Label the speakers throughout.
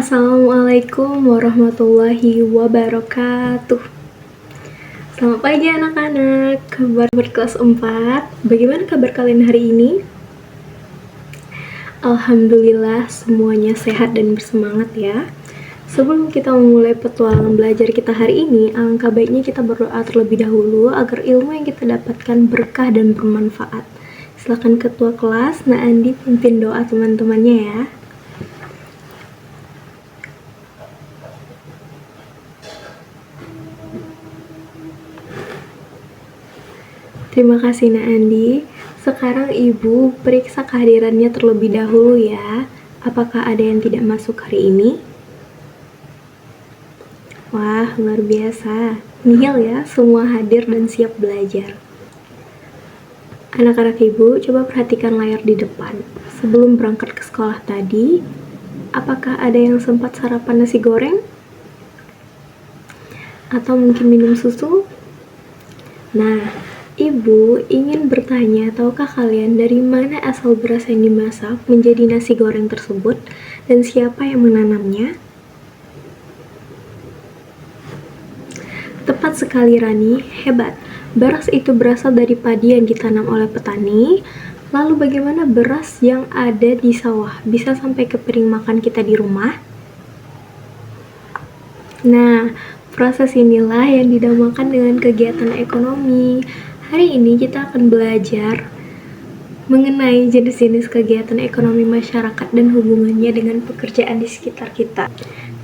Speaker 1: Assalamualaikum warahmatullahi wabarakatuh. Selamat pagi anak-anak, kabar kelas 4. Bagaimana kabar kalian hari ini? Alhamdulillah semuanya sehat dan bersemangat ya. Sebelum kita memulai petualangan belajar kita hari ini, alangkah baiknya kita berdoa terlebih dahulu agar ilmu yang kita dapatkan berkah dan bermanfaat. Silakan ketua kelas, Nak Andi, pimpin doa teman-temannya ya. Terima kasih Nak Andi. Sekarang Ibu periksa kehadirannya terlebih dahulu ya. Apakah ada yang tidak masuk hari ini? Wah, luar biasa. Nihil ya, semua hadir dan siap belajar. Anak-anak Ibu, coba perhatikan layar di depan. Sebelum berangkat ke sekolah tadi, apakah ada yang sempat sarapan nasi goreng? Atau mungkin minum susu? Nah, Ibu ingin bertanya, tahukah kalian dari mana asal beras yang dimasak menjadi nasi goreng tersebut dan siapa yang menanamnya? Tepat sekali Rani, hebat. Beras itu berasal dari padi yang ditanam oleh petani. Lalu bagaimana beras yang ada di sawah bisa sampai ke piring makan kita di rumah? Nah, proses inilah yang dinamakan dengan kegiatan ekonomi. Hari ini kita akan belajar mengenai jenis-jenis kegiatan ekonomi masyarakat dan hubungannya dengan pekerjaan di sekitar kita.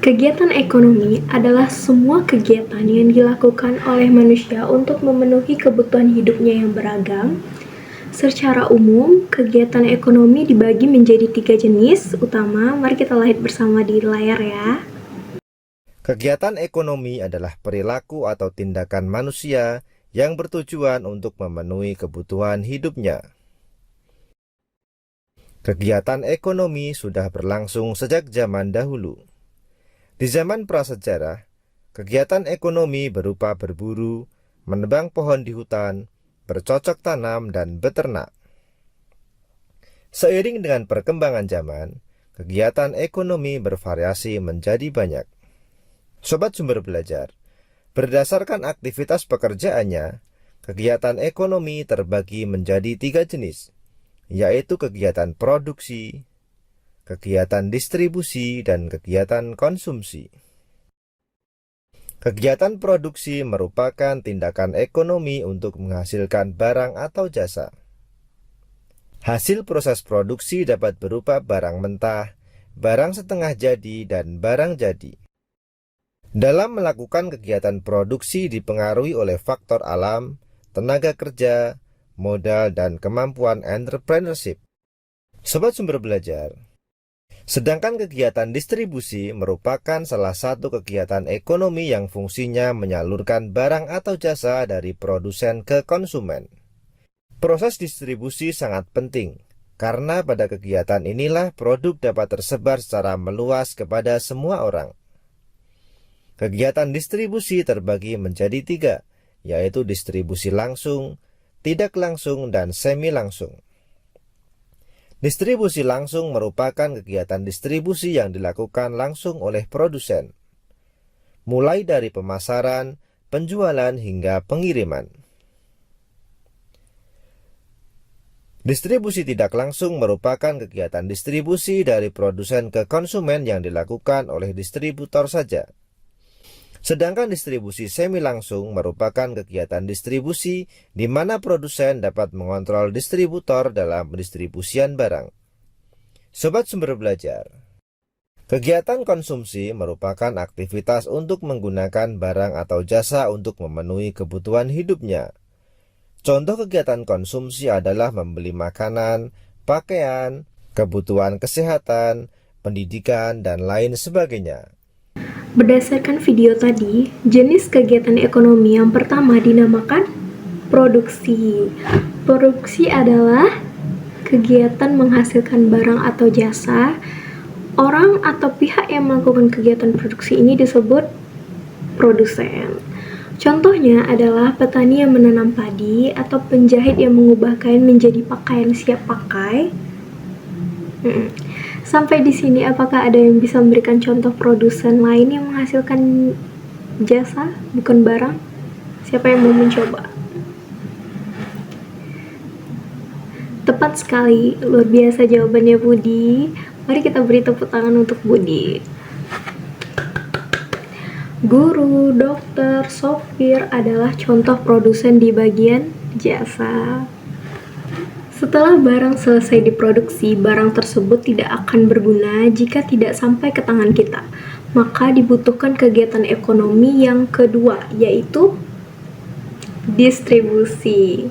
Speaker 1: Kegiatan ekonomi adalah semua kegiatan yang dilakukan oleh manusia untuk memenuhi kebutuhan hidupnya yang beragam. Secara umum, kegiatan ekonomi dibagi menjadi 3 jenis utama. Mari kita lihat bersama di layar ya.
Speaker 2: Kegiatan ekonomi adalah perilaku atau tindakan manusia yang bertujuan untuk memenuhi kebutuhan hidupnya. Kegiatan ekonomi sudah berlangsung sejak zaman dahulu. Di zaman prasejarah, kegiatan ekonomi berupa berburu, menebang pohon di hutan, bercocok tanam, dan beternak. Seiring dengan perkembangan zaman, kegiatan ekonomi bervariasi menjadi banyak. Sobat Sumber Belajar, berdasarkan aktivitas pekerjaannya, kegiatan ekonomi terbagi menjadi 3 jenis, yaitu kegiatan produksi, kegiatan distribusi, dan kegiatan konsumsi. Kegiatan produksi merupakan tindakan ekonomi untuk menghasilkan barang atau jasa. Hasil proses produksi dapat berupa barang mentah, barang setengah jadi, dan barang jadi. Dalam melakukan kegiatan produksi dipengaruhi oleh faktor alam, tenaga kerja, modal, dan kemampuan entrepreneurship. Sobat Sumber Belajar, sedangkan kegiatan distribusi merupakan salah satu kegiatan ekonomi yang fungsinya menyalurkan barang atau jasa dari produsen ke konsumen. Proses distribusi sangat penting, karena pada kegiatan inilah produk dapat tersebar secara meluas kepada semua orang. Kegiatan distribusi terbagi menjadi 3, yaitu distribusi langsung, tidak langsung, dan semi langsung. Distribusi langsung merupakan kegiatan distribusi yang dilakukan langsung oleh produsen, mulai dari pemasaran, penjualan, hingga pengiriman. Distribusi tidak langsung merupakan kegiatan distribusi dari produsen ke konsumen yang dilakukan oleh distributor saja. Sedangkan distribusi semi langsung merupakan kegiatan distribusi di mana produsen dapat mengontrol distributor dalam pendistribusian barang. Sobat Sumber Belajar, kegiatan konsumsi merupakan aktivitas untuk menggunakan barang atau jasa untuk memenuhi kebutuhan hidupnya. Contoh kegiatan konsumsi adalah membeli makanan, pakaian, kebutuhan kesehatan, pendidikan, dan lain sebagainya.
Speaker 1: Berdasarkan video tadi, jenis kegiatan ekonomi yang pertama dinamakan produksi. Produksi adalah kegiatan menghasilkan barang atau jasa. Orang atau pihak yang melakukan kegiatan produksi ini disebut produsen. Contohnya adalah petani yang menanam padi atau penjahit yang mengubah kain menjadi pakaian siap pakai. Sampai di sini, apakah ada yang bisa memberikan contoh produsen lain yang menghasilkan jasa, bukan barang? Siapa yang mau mencoba? Tepat sekali, luar biasa jawabannya Budi. Mari kita beri tepuk tangan untuk Budi. Guru, dokter, sopir adalah contoh produsen di bagian jasa. Setelah barang selesai diproduksi, barang tersebut tidak akan berguna jika tidak sampai ke tangan kita. Maka dibutuhkan kegiatan ekonomi yang kedua, yaitu distribusi.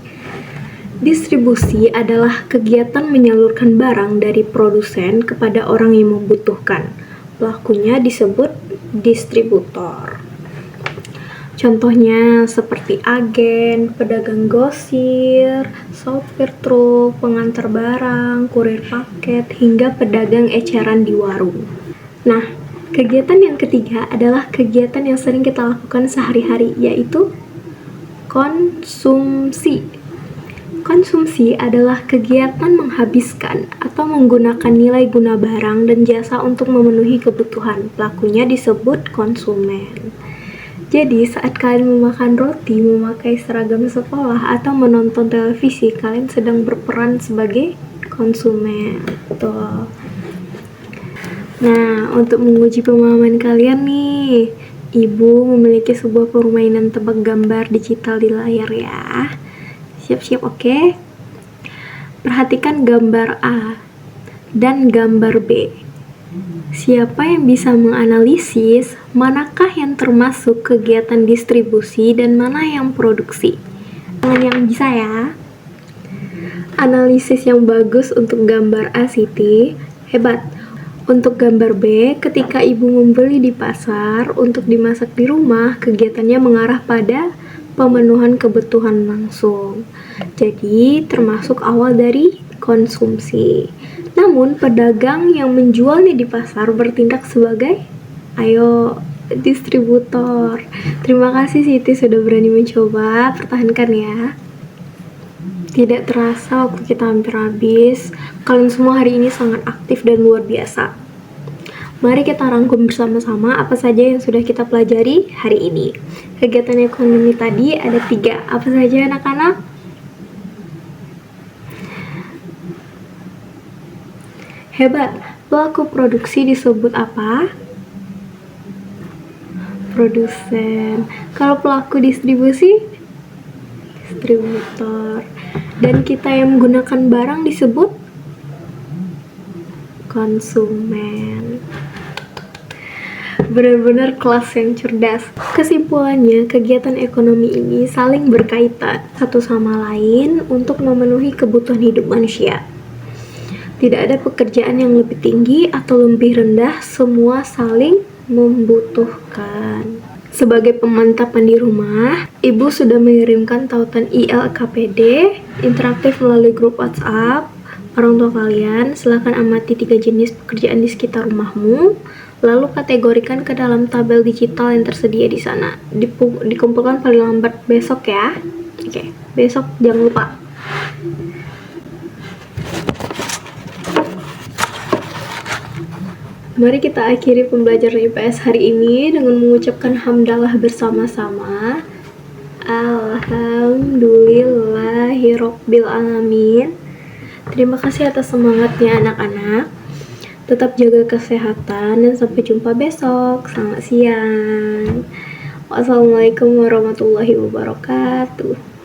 Speaker 1: Distribusi adalah kegiatan menyalurkan barang dari produsen kepada orang yang membutuhkan. Pelakunya disebut distributor. Contohnya seperti agen, pedagang grosir, sopir truk, pengantar barang, kurir paket, hingga pedagang eceran di warung. Nah, kegiatan yang ketiga adalah kegiatan yang sering kita lakukan sehari-hari, yaitu konsumsi. Konsumsi adalah kegiatan menghabiskan atau menggunakan nilai guna barang dan jasa untuk memenuhi kebutuhan. Pelakunya disebut konsumen. Jadi, saat kalian memakan roti, memakai seragam sekolah, atau menonton televisi, kalian sedang berperan sebagai konsumen. Tuh. Nah, untuk menguji pemahaman kalian nih, Ibu memiliki sebuah permainan tebak gambar digital di layar ya. Siap-siap, oke? Perhatikan gambar A dan gambar B. Siapa yang bisa menganalisis manakah yang termasuk kegiatan distribusi dan mana yang produksi? Tangan yang bisa ya. Analisis yang bagus untuk gambar A, Siti. Hebat. Untuk gambar B, ketika ibu membeli di pasar untuk dimasak di rumah, kegiatannya mengarah pada pemenuhan kebutuhan langsung. Jadi, termasuk awal dari konsumsi. Namun, pedagang yang menjualnya di pasar bertindak sebagai distributor. Terima kasih Siti sudah berani mencoba. Pertahankan ya. Tidak terasa waktu kita hampir habis. Kalian semua hari ini sangat aktif dan luar biasa. Mari kita rangkum bersama-sama apa saja yang sudah kita pelajari hari ini. Kegiatan ekonomi tadi ada 3. Apa saja anak-anak? Hebat. Pelaku produksi disebut apa? Produsen. Kalau pelaku distribusi? Distributor. Dan kita yang menggunakan barang disebut konsumen. Benar-benar kelas yang cerdas. Kesimpulannya, kegiatan ekonomi ini saling berkaitan satu sama lain untuk memenuhi kebutuhan hidup manusia. Tidak ada pekerjaan yang lebih tinggi atau lebih rendah, semua saling membutuhkan. Sebagai pemantapan di rumah, Ibu sudah mengirimkan tautan ILKPD interaktif melalui grup WhatsApp orang tua kalian. Silakan amati 3 jenis pekerjaan di sekitar rumahmu, lalu kategorikan ke dalam tabel digital yang tersedia di sana. Dikumpulkan paling lambat besok ya. Oke, besok jangan lupa. Mari kita akhiri pembelajaran IPS hari ini dengan mengucapkan hamdalah bersama-sama. Alhamdulillahirobbilalamin. Terima kasih atas semangatnya anak-anak. Tetap jaga kesehatan dan sampai jumpa besok. Selamat siang. Wassalamualaikum warahmatullahi wabarakatuh.